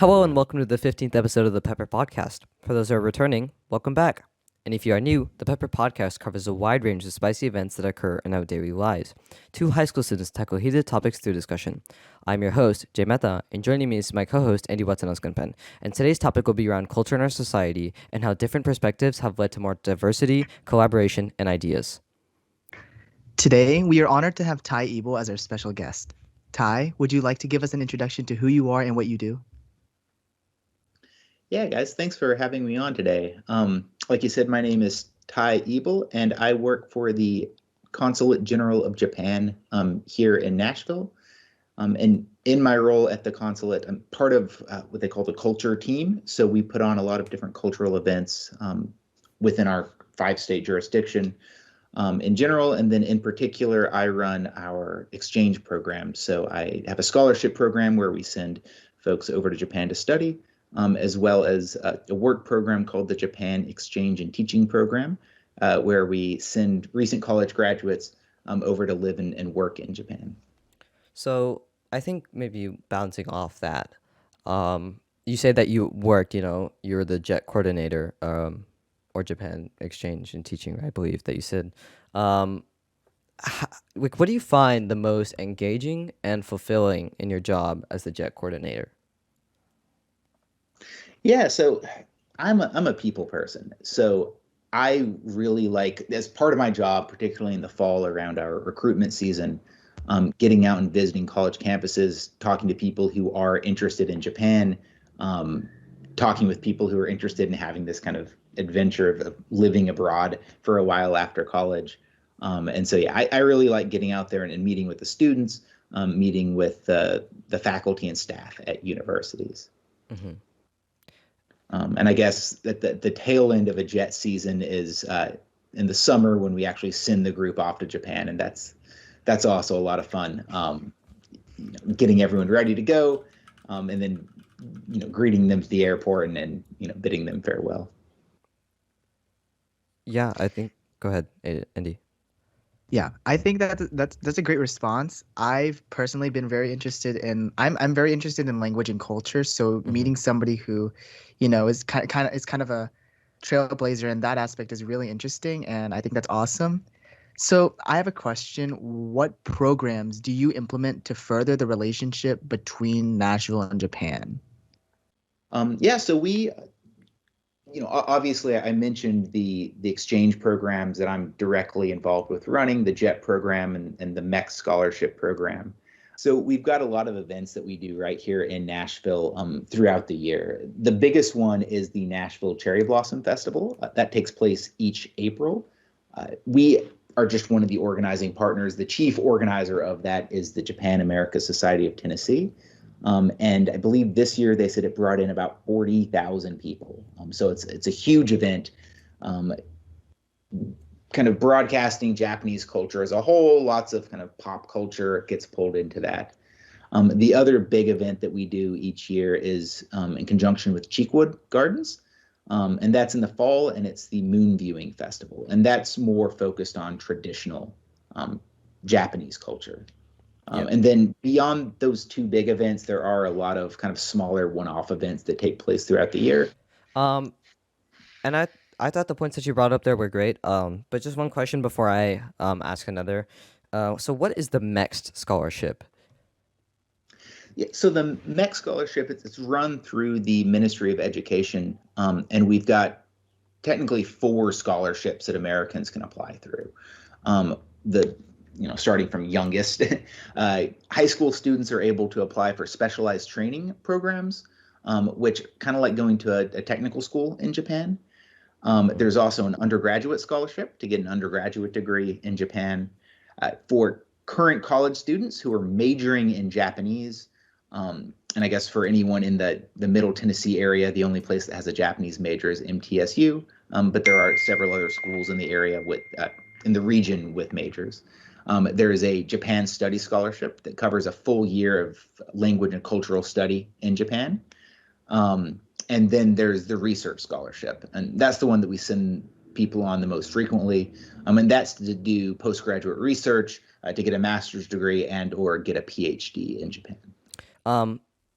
Hello and welcome to the 15th episode of the Pepper Podcast. For those who are returning, welcome back. And if you are new, the Pepper Podcast covers a wide range of spicy events that occur in our daily lives. Two high school students tackle heated topics through discussion. I'm your host, Jay Mehta, and joining me is my co-host, Andy Watson-Osgunpen. And today's topic will be around culture in our society and how different perspectives have led to more diversity, collaboration, and ideas. Today, we are honored to have Tye Ebel as our special guest. Tye, would you like to give us an introduction to who you are and what you do? Yeah, guys, thanks for having me on today. Like you said, my name is Tye Ebel, and I work for the Consulate General of Japan here in Nashville. And in my role at the consulate, I'm part of what they call the culture team. So we put on a lot of different cultural events within our 5-state jurisdiction in general. And then in particular, I run our exchange program. So I have a scholarship program where we send folks over to Japan to study. As well as a work program called the Japan Exchange and Teaching Program, where we send recent college graduates over to live and work in Japan. So I think maybe bouncing off that, you say that you worked, you're the JET coordinator or Japan Exchange and Teaching, I believe that you said. What do you find the most engaging and fulfilling in your job as the JET coordinator? Yeah, so I'm a people person. So I really like, as part of my job, particularly in the fall around our recruitment season, getting out and visiting college campuses, talking to people who are interested in Japan, talking with people who are interested in having this kind of adventure of living abroad for a while after college. And so, yeah, I really like getting out there and meeting with the students, meeting with the faculty and staff at universities. Mm-hmm. And I guess that the tail end of a JET season is in the summer when we actually send the group off to Japan, and that's also a lot of fun. Getting everyone ready to go, and then greeting them to the airport and then bidding them farewell. Yeah, I think. Go ahead, Andy. Yeah, I think that's a great response. I've personally been very interested in I'm very interested in language and culture. So meeting somebody who, is kind of a trailblazer in that aspect is really interesting, and I think that's awesome. So I have a question. What programs do you implement to further the relationship between Nashville and Japan? Yeah, so we obviously I mentioned the exchange programs that I'm directly involved with running, the JET program and the MEXT scholarship program. So we've got a lot of events that we do right here in Nashville throughout the year. The biggest one is the Nashville Cherry Blossom Festival. That takes place each April. We are just one of the organizing partners. The chief organizer of that is the Japan America Society of Tennessee. And I believe this year they said it brought in about 40,000 people. So it's a huge event, kind of broadcasting Japanese culture as a whole. Lots of kind of pop culture gets pulled into that. The other big event that we do each year is in conjunction with Cheekwood Gardens. And that's in the fall, and it's the Moon Viewing Festival. And that's more focused on traditional Japanese culture. And then beyond those two big events, there are a lot of kind of smaller one-off events that take place throughout the year. And I thought the points that you brought up there were great. But just one question before I ask another. So what is the MEXT scholarship? Yeah, so the MEXT scholarship, it's run through the Ministry of Education, and we've got technically 4 scholarships that Americans can apply through. Starting from youngest, high school students are able to apply for specialized training programs, which kind of like going to a technical school in Japan. There's also an undergraduate scholarship to get an undergraduate degree in Japan. For current college students who are majoring in Japanese, and I guess for anyone in the Middle Tennessee area, the only place that has a Japanese major is MTSU, but there are several other schools in the area in the region with majors. There is a Japan Study Scholarship that covers a full year of language and cultural study in Japan. And then there's the Research Scholarship, and that's the one that we send people on the most frequently. And that's to do postgraduate research, to get a master's degree and or get a PhD in Japan.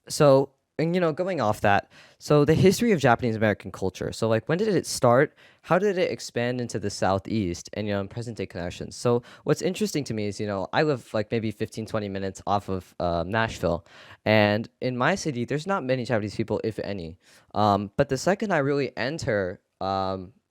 So And going off that, so the history of Japanese American culture. So like, when did it start? How did it expand into the Southeast and and present day connections? So what's interesting to me is I live like maybe 15, 20 minutes off of Nashville, and in my city there's not many Japanese people, if any. But the second I really enter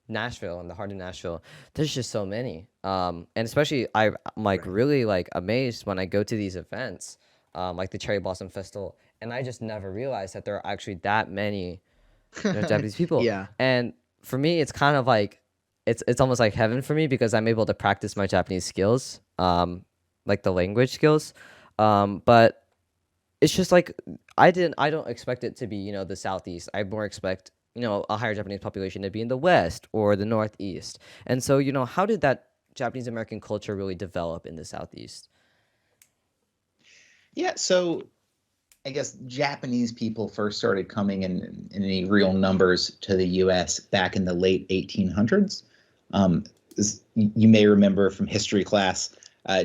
Nashville, in the heart of Nashville, there's just so many. And especially I'm like Right. really like amazed when I go to these events, like the Cherry Blossom Festival, and I just never realized that there are actually that many Japanese people. Yeah. And for me, it's kind of like it's almost like heaven for me because I'm able to practice my Japanese skills, like the language skills. But it's just like I don't expect it to be the Southeast. I more expect a higher Japanese population to be in the West or the Northeast. And so how did that Japanese American culture really develop in the Southeast? Yeah, so I guess Japanese people first started coming in any real numbers to the U.S. back in the late 1800s. As you may remember from history class,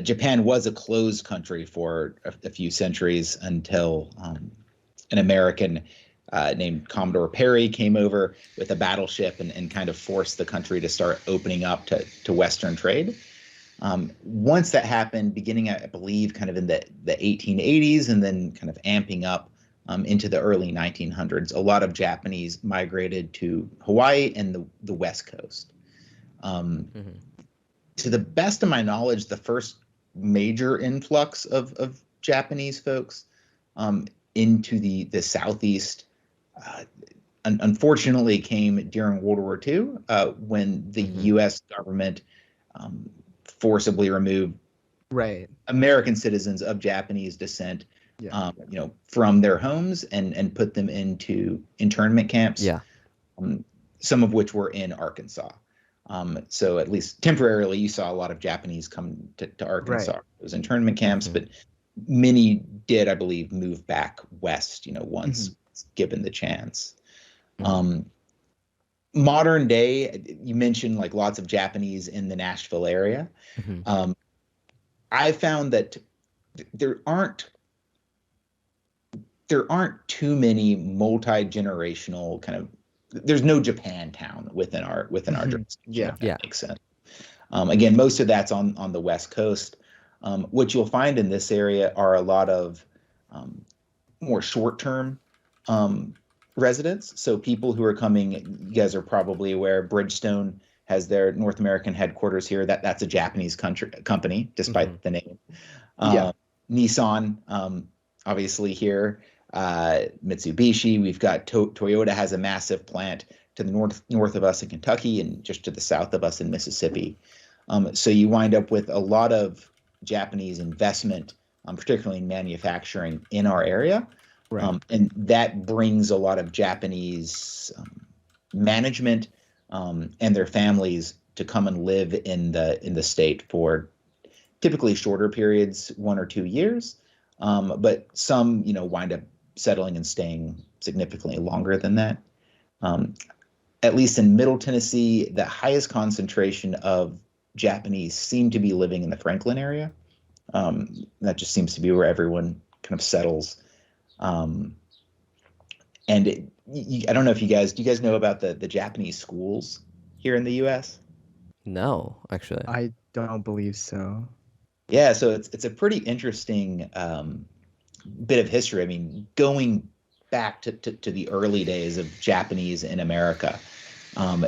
Japan was a closed country for a few centuries until an American named Commodore Perry came over with a battleship and kind of forced the country to start opening up to Western trade. Once that happened, beginning, I believe, kind of in the 1880s and then kind of amping up into the early 1900s, a lot of Japanese migrated to Hawaii and the West Coast. Mm-hmm. To the best of my knowledge, the first major influx of Japanese folks into the Southeast, unfortunately, came during World War II, when the Mm-hmm. U.S. government forcibly removed Right. American citizens of Japanese descent, Yeah. from their homes and put them into internment camps, Yeah. some of which were in Arkansas. So at least temporarily, you saw a lot of Japanese come to Arkansas. Right. Those internment camps, Mm-hmm. but many did, I believe, move back west, once given the chance. Mm-hmm. Modern day, you mentioned like lots of Japanese in the Nashville area. Mm-hmm. I found that there aren't too many multi-generational kind of, there's no Japantown within our jurisdiction, Yeah. if that Yeah. makes sense. Again, most of that's on the West Coast. What you'll find in this area are a lot of more short-term residents. So people who are coming, you guys are probably aware, Bridgestone has their North American headquarters here. That's a Japanese company, despite Mm-hmm. the name. Yeah. Nissan, obviously here. Mitsubishi. We've got Toyota has a massive plant to the north of us in Kentucky and just to the south of us in Mississippi. So you wind up with a lot of Japanese investment, particularly in manufacturing in our area. Right. And that brings a lot of Japanese management and their families to come and live in the state for typically shorter periods, 1 or 2 years. But some, wind up settling and staying significantly longer than that. At least in Middle Tennessee, the highest concentration of Japanese seem to be living in the Franklin area. That just seems to be where everyone kind of settles. And I don't know if do you guys know about the Japanese schools here in the U.S.? No, actually. I don't believe so. Yeah, so it's a pretty interesting bit of history. I mean, going back to the early days of Japanese in America,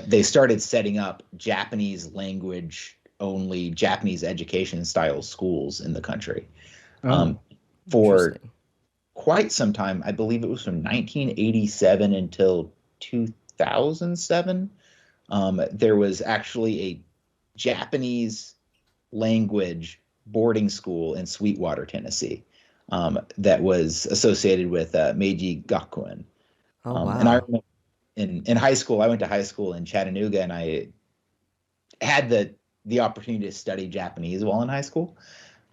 they started setting up Japanese language only, Japanese education style schools in the country. Oh. For Interesting. quite some time. I believe it was from 1987 until 2007. There was actually a Japanese language boarding school in Sweetwater, Tennessee, that was associated with Meiji Gakuen. Oh And I wow. remember in high school, I went to high school in Chattanooga, and I had the opportunity to study Japanese while in high school.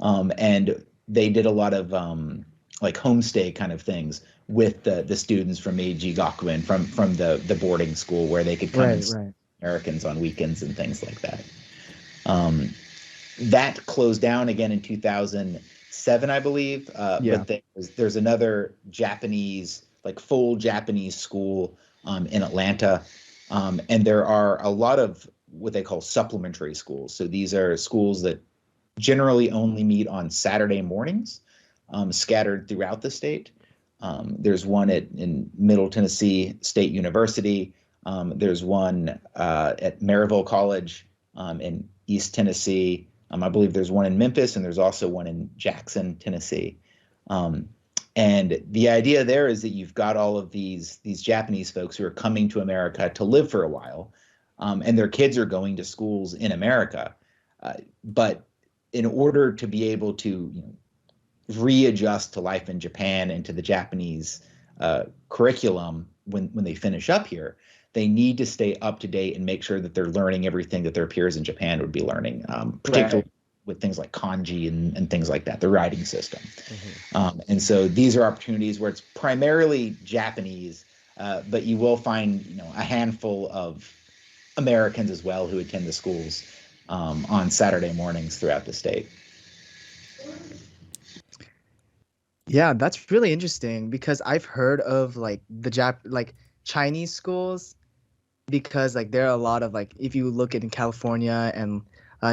And they did a lot of like homestay kind of things with the students from Meiji Gakuen from the boarding school, where they could come and see Right. Americans on weekends and things like that. That closed down again in 2007, I believe. Yeah. But there's another Japanese like full Japanese school in Atlanta. And there are a lot of what they call supplementary schools. So these are schools that generally only meet on Saturday mornings, scattered throughout the state. There's one in Middle Tennessee State University. There's one at Maryville College in East Tennessee. I believe there's one in Memphis, and there's also one in Jackson, Tennessee. And the idea there is that you've got all of these Japanese folks who are coming to America to live for a while, and their kids are going to schools in America. But in order to be able to readjust to life in Japan and to the Japanese curriculum when they finish up here, they need to stay up to date and make sure that they're learning everything that their peers in Japan would be learning, particularly with things like kanji and things like that, the writing system. And so these are opportunities where it's primarily Japanese, but you will find a handful of Americans as well who attend the schools on Saturday mornings throughout the state. Yeah, that's really interesting because I've heard of like Chinese schools, because like there are a lot of like, if you look in California and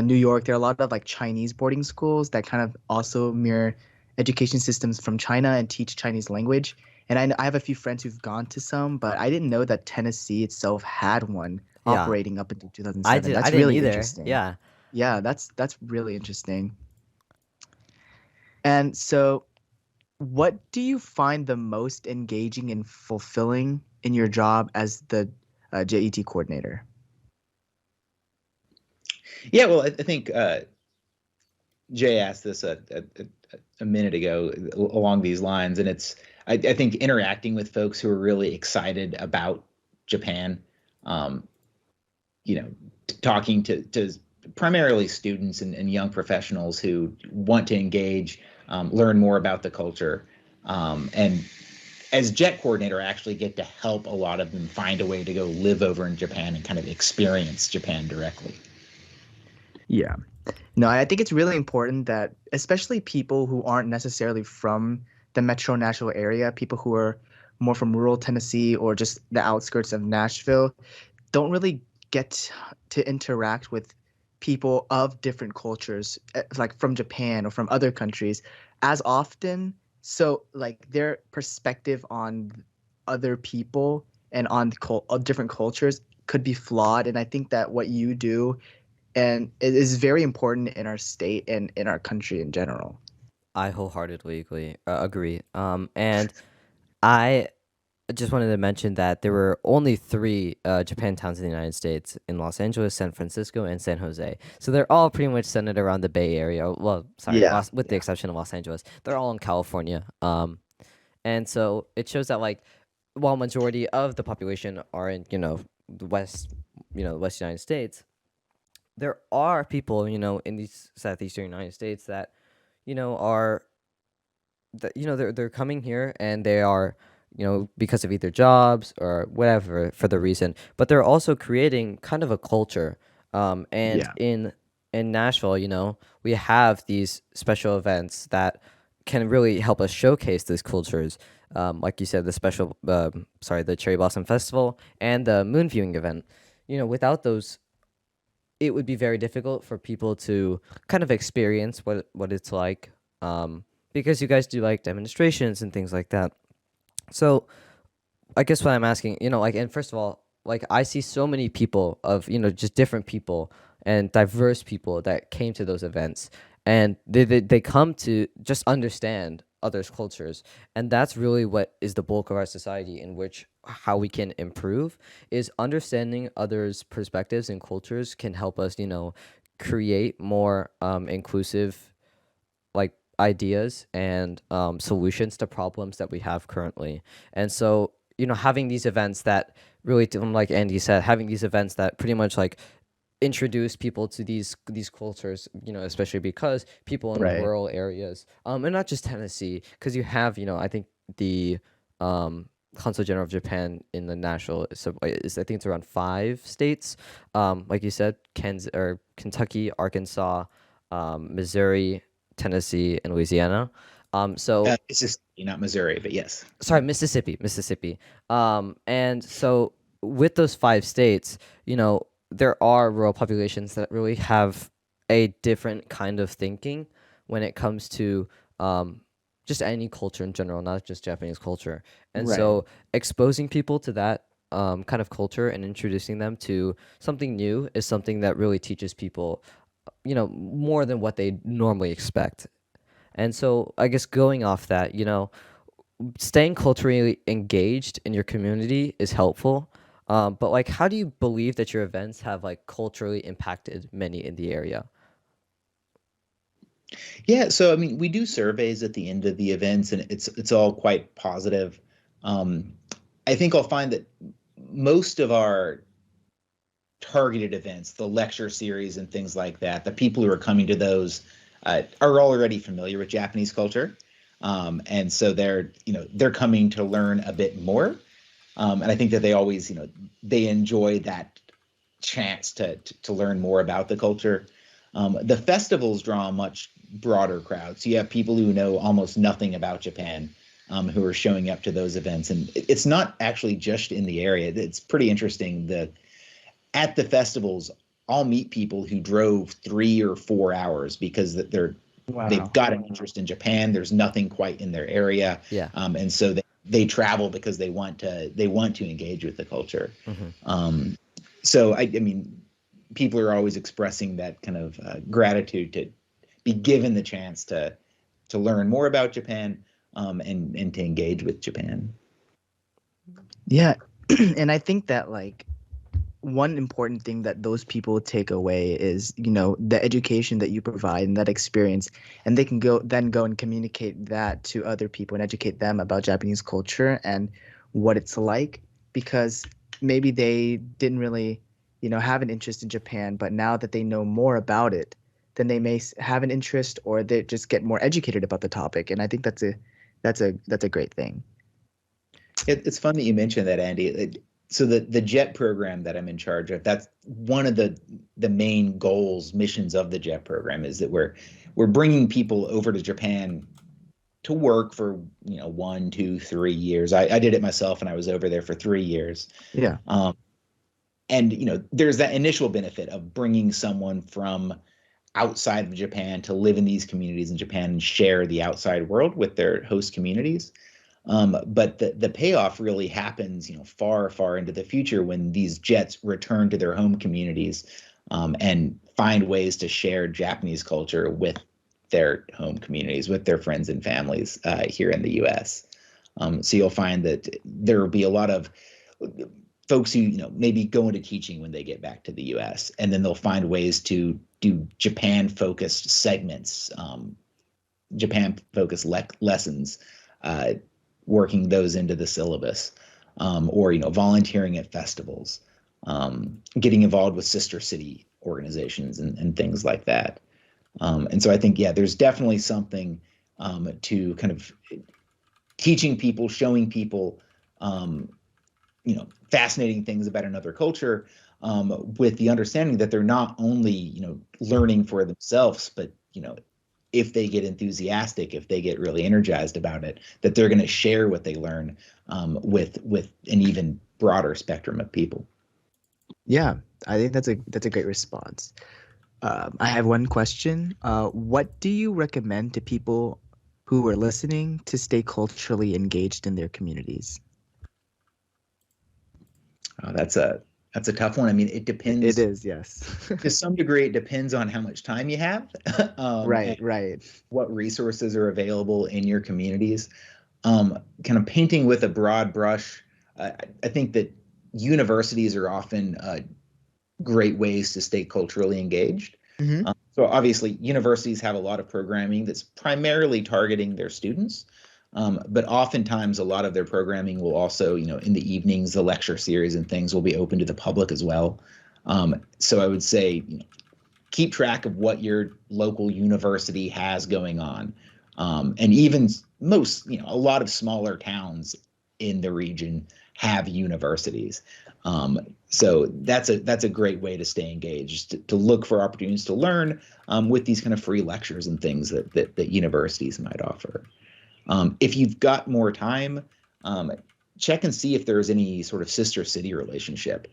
New York, there are a lot of like Chinese boarding schools that kind of also mirror education systems from China and teach Chinese language. And I have a few friends who've gone to some, but I didn't know that Tennessee itself had one Yeah. operating up until 2007. I That's didn't really either. interesting. Yeah. Yeah, that's really interesting. And so, what do you find the most engaging and fulfilling in your job as the JET coordinator? Yeah, well, I think Jay asked this a minute ago along these lines, and it's I think interacting with folks who are really excited about Japan, talking to primarily students and young professionals who want to engage, learn more about the culture, and as JET coordinator, I actually get to help a lot of them find a way to go live over in Japan and kind of experience Japan directly. Yeah. No, I think it's really important that especially people who aren't necessarily from the Metro Nashville area, people who are more from rural Tennessee or just the outskirts of Nashville, don't really get to interact with people of different cultures, like from Japan or from other countries, as often. So like their perspective on other people and on different cultures could be flawed. And I think that what you do and it is very important in our state and in our country in general. I wholeheartedly agree. And I just wanted to mention that there were only 3 Japan towns in the United States, in Los Angeles, San Francisco, and San Jose. So they're all pretty much centered around the Bay Area. Well, sorry, Yeah, with the exception of Los Angeles. They're all in California. And so it shows that like while majority of the population are in, the West, West United States, there are people, in these southeastern United States that, are that they're coming here and they are because of either jobs or whatever for the reason, but they're also creating kind of a culture. And yeah, in Nashville, we have these special events that can really help us showcase these cultures. Like you said, the Cherry Blossom Festival and the moon viewing event. Without those, it would be very difficult for people to kind of experience what it's like, because you guys do like demonstrations and things like that. So I guess what I'm asking, and first of all, like I see so many people of, just different people and diverse people that came to those events, and they come to just understand others' cultures, and that's really what is the bulk of our society, in which how we can improve is understanding others' perspectives and cultures can help us, create more inclusive like ideas and solutions to problems that we have currently. And so, having these events that really, like Andy said, having these events that pretty much like introduce people to these cultures, especially because people in right. rural areas, and not just Tennessee, because you have, I think the Consul General of Japan in the national is I think it's around 5 states, like you said, Kentucky, Arkansas, Missouri, Tennessee, and Louisiana. So It's just not Missouri, but yes. sorry, Mississippi. And so with those 5 states, there are rural populations that really have a different kind of thinking when it comes to just any culture in general, not just Japanese culture. And Right. so exposing people to that kind of culture and introducing them to something new is something that really teaches people, more than what they normally expect. And so I guess going off that, staying culturally engaged in your community is helpful. But like, how do you believe that your events have like culturally impacted many in the area? Yeah, so I mean, we do surveys at the end of the events, and it's all quite positive. Um, I think I'll find that most of our targeted events, the lecture series and things like that, the people who are coming to those are already familiar with Japanese culture, and so they're coming to learn a bit more. And I think that they always they enjoy that chance to learn more about the culture. The festivals draw a much broader crowd. So you have people who know almost nothing about Japan, who are showing up to those events, and it's not actually just in the area. It's pretty interesting. At the festivals, I'll meet people who drove 3 or 4 hours because they've Wow. got an interest in Japan. There's nothing quite in their area, Yeah. and so they travel because they want to engage with the culture. Hmm. So I mean, people are always expressing that kind of gratitude to be given the chance to learn more about Japan, and to engage with Japan. Yeah. And I think that like one important thing that those people take away is, the education that you provide and that experience, and they can go and communicate that to other people and educate them about Japanese culture and what it's like, because maybe they didn't really, have an interest in Japan, but now that they know more about it, then they may have an interest, or they just get more educated about the topic. And I think that's a great thing. It's fun that you mentioned that, Andy. So the JET program that I'm in charge of, that's one of the main goals, missions of the JET program, is that we're bringing people over to Japan to work for 1, 2, 3 years. I did it myself, and I was over there for 3 years. Yeah. And there's that initial benefit of bringing someone from outside of Japan to live in these communities in Japan and share the outside world with their host communities. But the payoff really happens, far, far into the future when these jets return to their home communities, and find ways to share Japanese culture with their home communities, with their friends and families here in the U.S. So you'll find that there will be a lot of folks who maybe go into teaching when they get back to the U.S., and then they'll find ways to do Japan-focused segments, Japan-focused lessons. Working those into the syllabus, or volunteering at festivals, getting involved with sister city organizations and things like that. And so I think, yeah, there's definitely something to kind of teaching people, showing people, fascinating things about another culture, with the understanding that they're not only learning for themselves, but if they get enthusiastic, if they get really energized about it, that they're going to share what they learn, with an even broader spectrum of people. Yeah, I think that's a great response. I have one question. What do you recommend to people who are listening to stay culturally engaged in their communities? That's a tough one. I mean, it depends. It is, yes. To some degree, it depends on how much time you have, Right, and right. what resources are available in your communities. Kind of painting with a broad brush, I think that universities are often great ways to stay culturally engaged. Mm-hmm. So obviously, universities have a lot of programming that's primarily targeting their students, but oftentimes a lot of their programming will also, in the evenings, the lecture series and things will be open to the public as well. So I would say, keep track of what your local university has going on, and even a lot of smaller towns in the region have universities. So that's a great way to stay engaged, to look for opportunities to learn with these kind of free lectures and things that universities might offer. If you've got more time, check and see if there's any sort of sister city relationship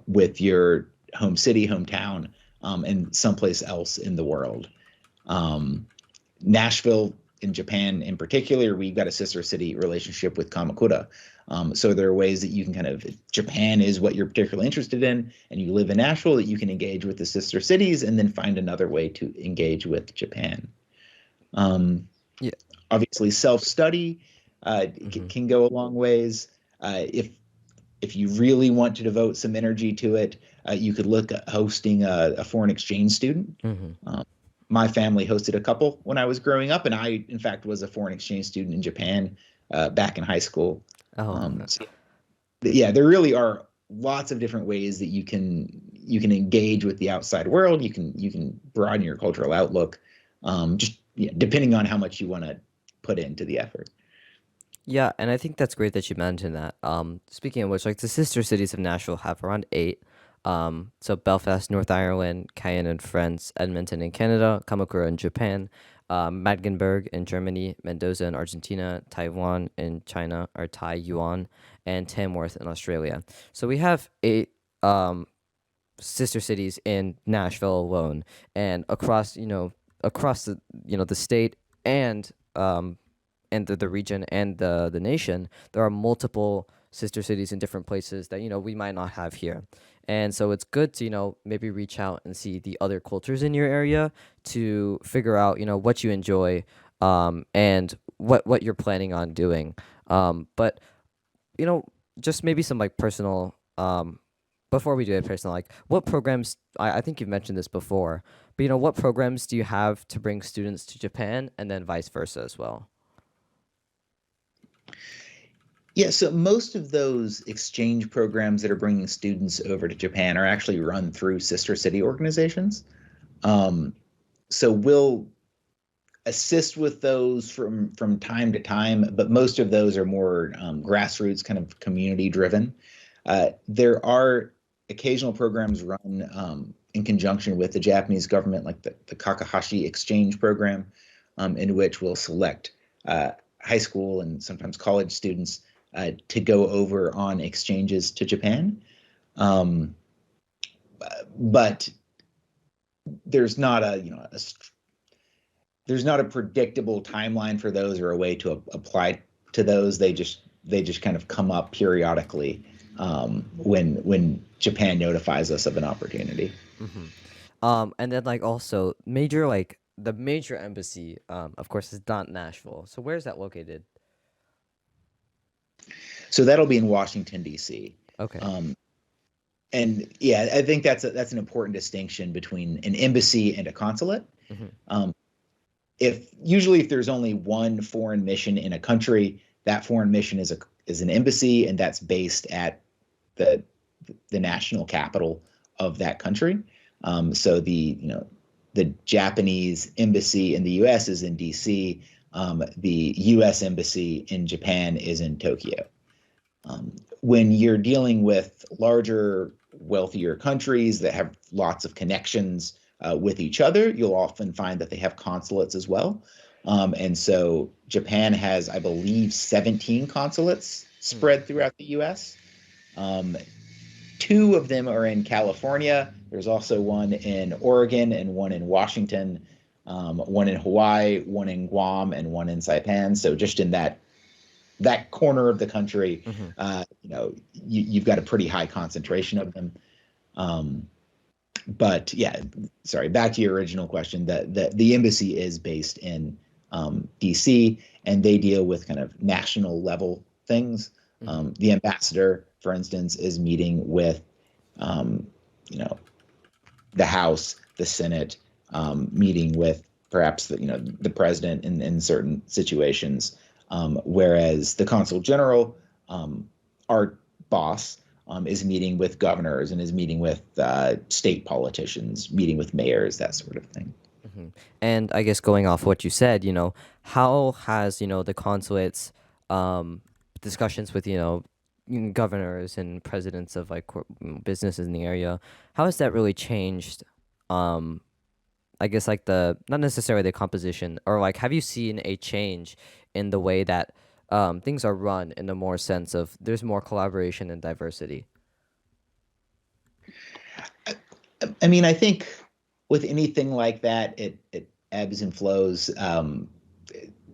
with your home city, hometown, and someplace else in the world. Nashville in Japan in particular, we've got a sister city relationship with Kamakura. So there are ways that you can if Japan is what you're particularly interested in and you live in Nashville, that you can engage with the sister cities and then find another way to engage with Japan. Yeah. Obviously, self-study can go a long ways. If you really want to devote some energy to it, you could look at hosting a foreign exchange student. My family hosted a couple when I was growing up, and I, in fact, was a foreign exchange student in Japan back in high school. So, yeah, there really are lots of different ways that you can engage with the outside world. You can broaden your cultural outlook, depending on how much you want to put into the effort. Yeah, and I think that's great that you mentioned that. Speaking of which, like the sister cities of Nashville have around 8. So Belfast, North Ireland, Caen in France, Edmonton in Canada, Kamakura in Japan, Magdeburg in Germany, Mendoza in Argentina, Taiwan in China, or Taiyuan, and Tamworth in Australia. So we have 8 sister cities in Nashville alone, and across the the state and the region and the nation, there are multiple sister cities in different places that we might not have here. And so it's good to maybe reach out and see the other cultures in your area to figure out what you enjoy, and what you're planning on doing. But just maybe some like personal, before we do it personal, like what programs, I think you've mentioned this before, but what programs do you have to bring students to Japan and then vice versa as well? Yeah, so most of those exchange programs that are bringing students over to Japan are actually run through sister city organizations. So we'll assist with those from time to time, but most of those are more grassroots, kind of community driven. There are occasional programs run in conjunction with the Japanese government, like the Kakahashi exchange program, in which we'll select high school and sometimes college students to go over on exchanges to Japan. But there's not there's not a predictable timeline for those or a way to apply to those. They just kind of come up periodically when Japan notifies us of an opportunity. And then like also the major embassy, of course, is not Nashville. So where is that located? So that'll be in Washington, D.C. Okay. And yeah, I think that's an important distinction between an embassy and a consulate. If there's only one foreign mission in a country, that foreign mission is an embassy, and that's based at the national capital of that country. So the Japanese embassy in the U.S. is in D.C. The U.S. embassy in Japan is in Tokyo. When you're dealing with larger, wealthier countries that have lots of connections with each other, you'll often find that they have consulates as well. And so Japan has, I believe, 17 consulates spread throughout the U.S. 2 of them are in California. There's also one in Oregon and one in Washington, one in Hawaii, one in Guam, and one in Saipan. So just in that corner of the country, you've got a pretty high concentration of them. But yeah, sorry, back to your original question, the embassy is based in DC, and they deal with kind of national level things. The ambassador, for instance, is meeting with the House, the Senate, meeting with perhaps the president in certain situations, whereas the consul general, our boss, is meeting with governors and is meeting with state politicians, meeting with mayors, that sort of thing. And I guess going off what you said, how has the consulates discussions with governors and presidents of like businesses in the area. How has that really changed? I guess like the not necessarily the composition, or like have you seen a change in the way that things are run in a more sense of there's more collaboration and diversity? I mean, I think with anything like that, it ebbs and flows.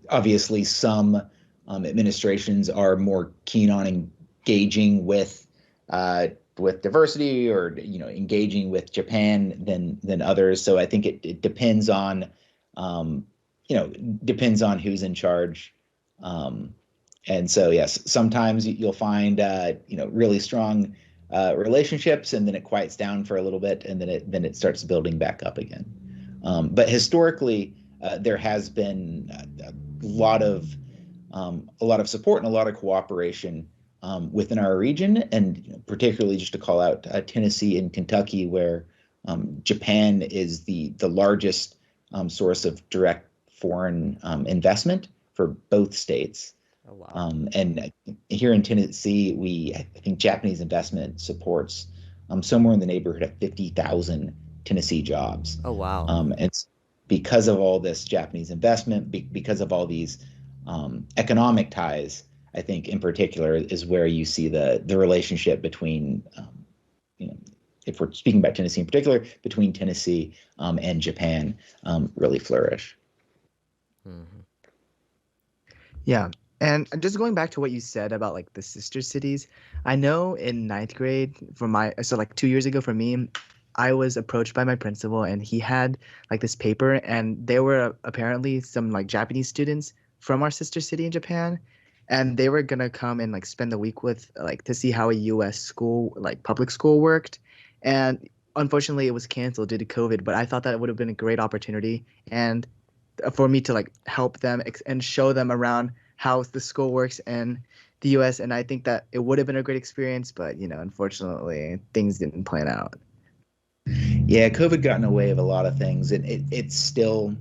Obviously, some administrations are more keen on engaging with diversity, or engaging with Japan than others. So I think it depends on depends on who's in charge. And so yes, sometimes you'll find really strong relationships, and then it quiets down for a little bit, and then it starts building back up again. But historically, there has been a lot of support and a lot of cooperation within our region, and particularly just to call out Tennessee and Kentucky, where Japan is the largest source of direct foreign investment for both states. Oh wow. And here in Tennessee, I think Japanese investment supports somewhere in the neighborhood of 50,000 Tennessee jobs. Oh wow. And it's because of all this Japanese investment, because of all these economic ties, I think in particular is where you see the relationship between, if we're speaking about Tennessee in particular, between Tennessee and Japan really flourish. Mm-hmm. Yeah. And just going back to what you said about like the sister cities, I know in ninth grade so like 2 years ago for me, I was approached by my principal and he had like this paper, and there were apparently some like Japanese students from our sister city in Japan, and they were gonna come and like spend the week with like to see how a US school, like public school, worked. And unfortunately it was canceled due to COVID, but I thought that it would have been a great opportunity and for me to like help them and show them around how the school works in the US. And I think that it would have been a great experience, but unfortunately things didn't plan out. Yeah, COVID got in the way of a lot of things, and it's still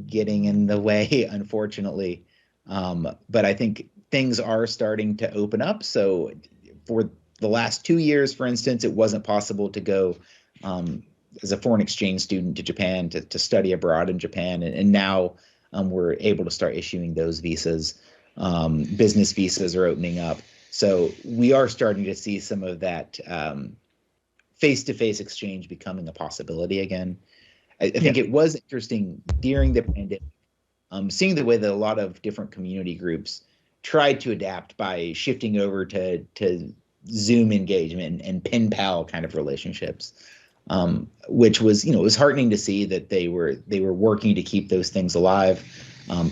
getting in the way, unfortunately. But I think things are starting to open up. So for the last 2 years, for instance, it wasn't possible to go as a foreign exchange student to Japan to study abroad in Japan. And now we're able to start issuing those visas. Business visas are opening up. So we are starting to see some of that face-to-face exchange becoming a possibility again. I think it was interesting during the pandemic, seeing the way that a lot of different community groups tried to adapt by shifting over to Zoom engagement and pen pal kind of relationships, which was it was heartening to see that they were working to keep those things alive.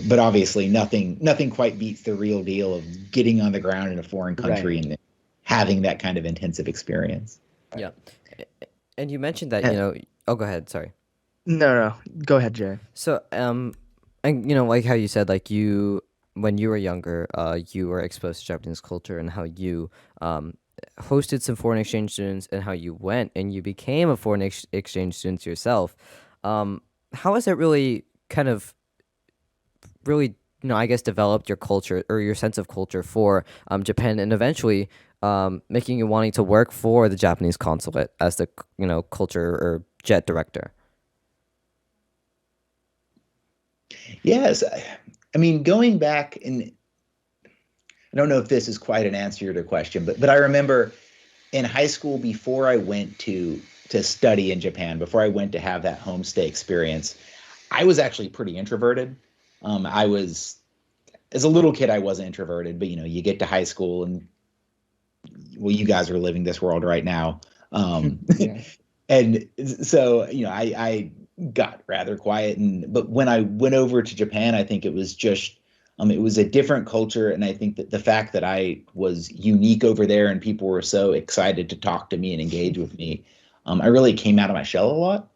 But obviously, nothing quite beats the real deal of getting on the ground in a foreign country and having that kind of intensive experience. Yeah. And you mentioned that, oh, go ahead. Sorry. No, go ahead, Jay. So, and like how you said, like when you were younger, you were exposed to Japanese culture, and how you hosted some foreign exchange students, and how you went and you became a foreign exchange student yourself. How has it really kind of I guess developed your culture or your sense of culture for Japan, and eventually making you wanting to work for the Japanese consulate as the culture or JET director? Yes, I mean, going back, and I don't know if this is quite an answer to the question, but I remember in high school, before I went to study in Japan, before I went to have that homestay experience, I was actually pretty introverted. As a little kid, I wasn't introverted, but you get to high school, and well, you guys are living this world right now. And so, I got rather quiet, but when I went over to Japan, I think it was just, it was a different culture. And I think that the fact that I was unique over there and people were so excited to talk to me and engage with me, I really came out of my shell a lot.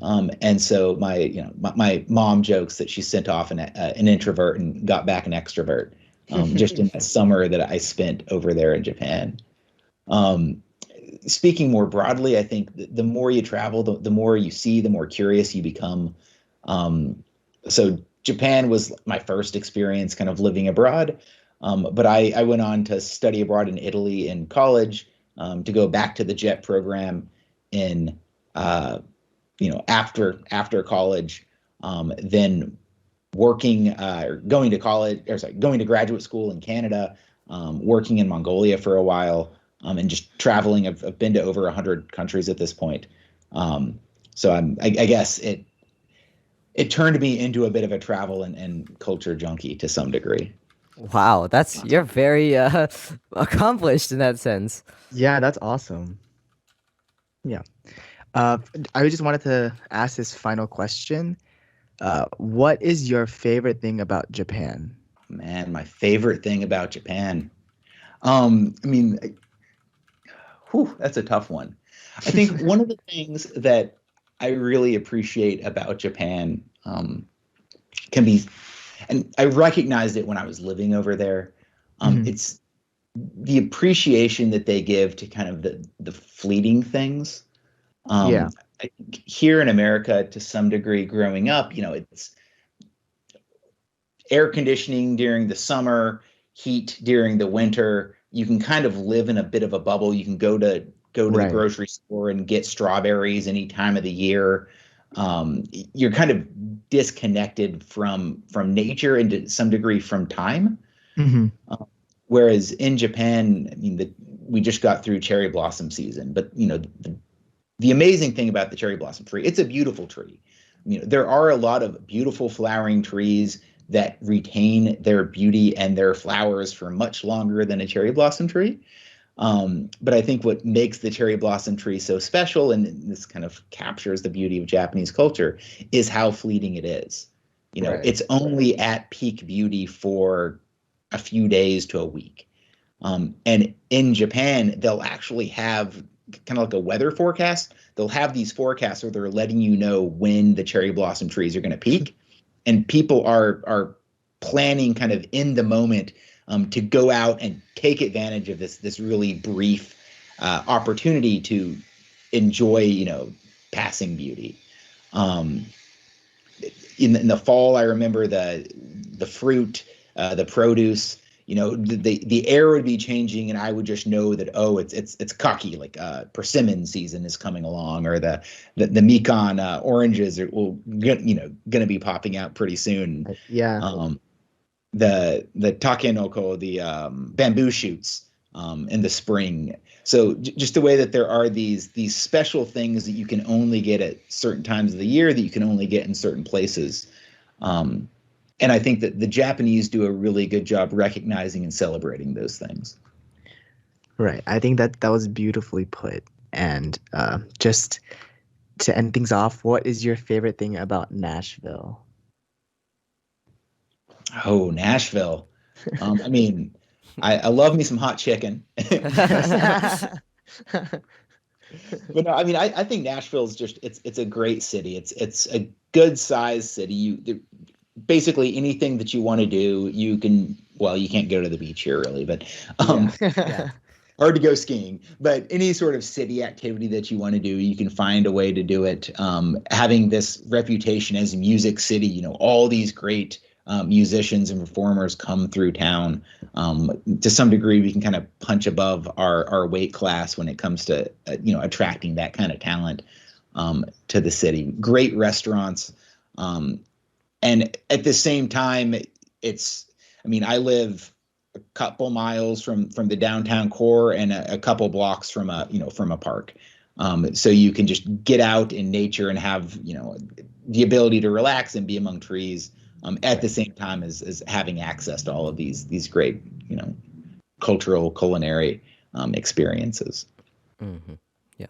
And so my mom jokes that she sent off an introvert and got back an extrovert, just in that summer that I spent over there in Japan. Speaking more broadly, I think the more you travel, the more you see, the more curious you become. So Japan was my first experience kind of living abroad. But I went on to study abroad in Italy in college, to go back to the JET program in after college, then working going to college, or sorry, going to graduate school in Canada, working in Mongolia for a while, and just traveling. I've been to over 100 countries at this point. So I guess it turned me into a bit of a travel and culture junkie to some degree. Wow, you're very accomplished in that sense. Yeah, that's awesome. Yeah. I just wanted to ask this final question. What is your favorite thing about Japan? Man, my favorite thing about Japan. That's a tough one. I think one of the things that I really appreciate about Japan, can be, and I recognized it when I was living over there. Mhm. It's the appreciation that they give to kind of the fleeting things. Yeah. I think here in America, to some degree, growing up, it's air conditioning during the summer, heat during the winter. You can kind of live in a bit of a bubble. You can go to the Right. grocery store and get strawberries any time of the year. You're kind of disconnected from nature and to some degree from time. Hmm. Whereas in Japan, we just got through cherry blossom season, but the amazing thing about the cherry blossom tree, it's a beautiful tree. There are a lot of beautiful flowering trees that retain their beauty and their flowers for much longer than a cherry blossom tree. But I think what makes the cherry blossom tree so special, and this kind of captures the beauty of Japanese culture, is how fleeting it is. Right. It's only at peak beauty for a few days to a week. And in Japan, they'll actually have kind of like a weather forecast. They'll have these forecasts where they're letting you know when the cherry blossom trees are going to peak, and people are planning kind of in the moment, to go out and take advantage of this really brief opportunity to enjoy passing beauty. Um, in the fall, I remember the fruit, the produce. The air would be changing, and I would just know that, oh, it's kaki, like persimmon season is coming along, or the mikan, oranges going to be popping out pretty soon. Yeah. The takenoko, the bamboo shoots, in the spring. So just the way that there are these special things that you can only get at certain times of the year, that you can only get in certain places. And I think that the Japanese do a really good job recognizing and celebrating those things. Right. I think that was beautifully put. And just to end things off, what is your favorite thing about Nashville? Oh, Nashville. I love me some hot chicken. But no, I think Nashville is just, it's a great city. It's a good sized city. Basically anything that you want to do, you can. Well, you can't go to the beach here really, but Yeah. hard to go skiing. But any sort of city activity that you want to do, you can find a way to do it. Having this reputation as a music city, all these great musicians and performers come through town. To some degree, we can kind of punch above our weight class when it comes to attracting that kind of talent to the city. Great restaurants, and at the same time, I live a couple miles from the downtown core and a couple blocks from a park. So you can just get out in nature and have the ability to relax and be among trees, at the same time as having access to all of these great cultural culinary experiences. Mm-hmm. Yeah.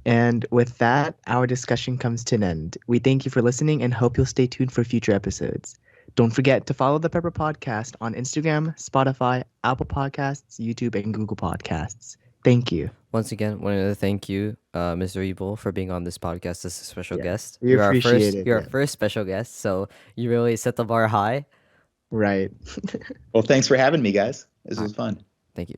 And with that, our discussion comes to an end. We thank you for listening and hope you'll stay tuned for future episodes. Don't forget to follow the Pepper Podcast on Instagram, Spotify, Apple Podcasts, YouTube, and Google Podcasts. Thank you. Once again, wanted to thank you, Mr. Ebel, for being on this podcast as a special guest. We You're our appreciate first. it, You're yeah. our first special guest, so you really set the bar high. Right. Well, thanks for having me, guys. This was fun. Thank you.